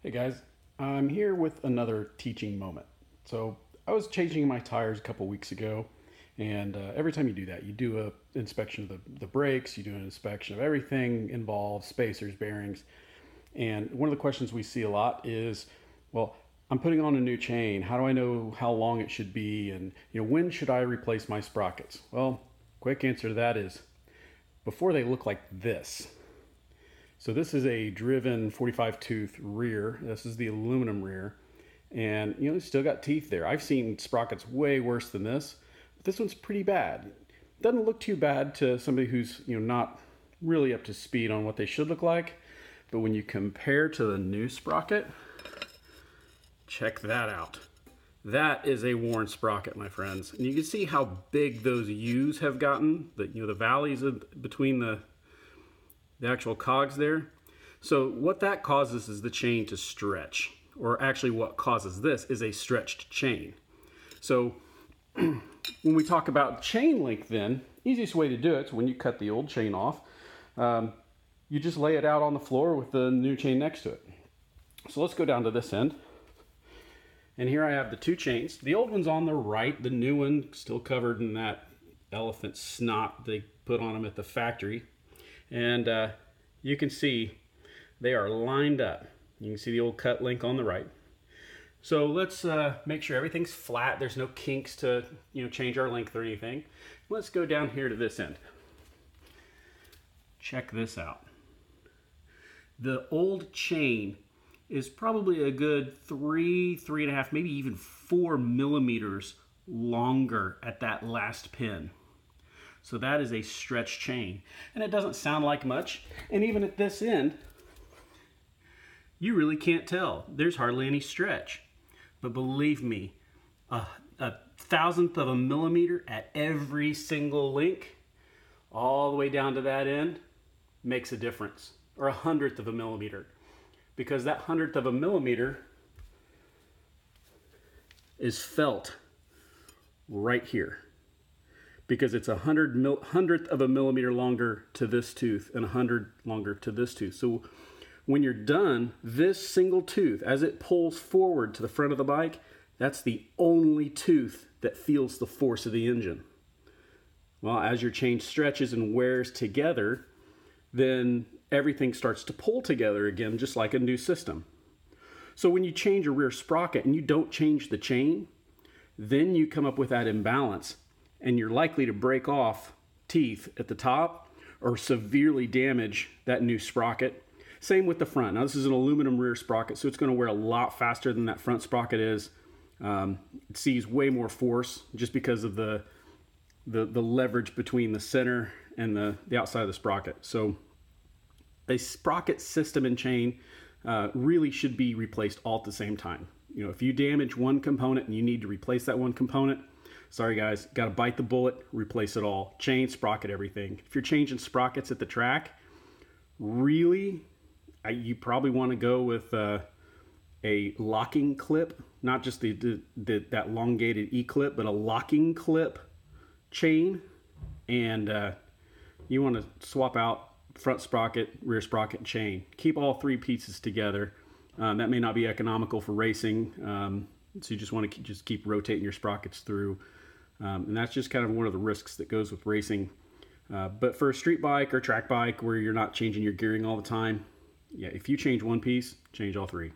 Hey guys, I'm here with another teaching moment. So I was changing my tires a couple weeks ago, and every time you do that, you do an inspection of the brakes, you do an inspection of everything involved, spacers, bearings. And one of the questions we see a lot is, well, I'm putting on a new chain. How do I know how long it should be? And when should I replace my sprockets? Well, quick answer to that is before they look like this. So this is a driven 45 tooth rear. This is the aluminum rear. And it's still got teeth there. I've seen sprockets way worse than this, but this one's pretty bad. Doesn't look too bad to somebody who's not really up to speed on what they should look like. But when you compare to the new sprocket, check that out. That is a worn sprocket, my friends. And you can see how big those U's have gotten, the valleys between the actual cogs there. So what that causes is the chain to stretch, or actually what causes this is a stretched chain. So when we talk about chain length, then easiest way to do it is when you cut the old chain off, you just lay it out on the floor with the new chain next to it. So let's go down to this end. And here I have the two chains. The old one's on the right, the new one still covered in that elephant snot they put on them at the factory. And you can see they are lined up. You can see the old cut link on the right. So let's make sure everything's flat. There's no kinks to change our length or anything. Let's go down here to this end. Check this out. The old chain is probably a good 3.5, maybe even 4 millimeters longer at that last pin. So that is a stretch chain. And it doesn't sound like much. And even at this end, you really can't tell. There's hardly any stretch. But believe me, a thousandth of a millimeter at every single link, all the way down to that end, makes a difference. Or 100th of a millimeter. Because that 100th of a millimeter is felt right here. Because it's 100th of a millimeter longer to this tooth and 100 longer to this tooth. So when you're done, this single tooth, as it pulls forward to the front of the bike, that's the only tooth that feels the force of the engine. Well, as your chain stretches and wears together, then everything starts to pull together again, just like a new system. So when you change a rear sprocket and you don't change the chain, then you come up with that imbalance. And you're likely to break off teeth at the top or severely damage that new sprocket. Same with the front. Now this is an aluminum rear sprocket, so it's going to wear a lot faster than that front sprocket is. It sees way more force just because of the leverage between the center and the outside of the sprocket. So a sprocket system and chain really should be replaced all at the same time. If you damage one component and you need to replace that one component, sorry guys, got to bite the bullet, replace it all. Chain, sprocket, everything. If you're changing sprockets at the track, really, you probably want to go with a locking clip, not just that elongated E-clip, but a locking clip chain. And you want to swap out front sprocket, rear sprocket, and chain. Keep all three pieces together. That may not be economical for racing, so you just want to keep rotating your sprockets through. And that's just kind of one of the risks that goes with racing. But for a street bike or track bike where you're not changing your gearing all the time, yeah, if you change one piece, change all three.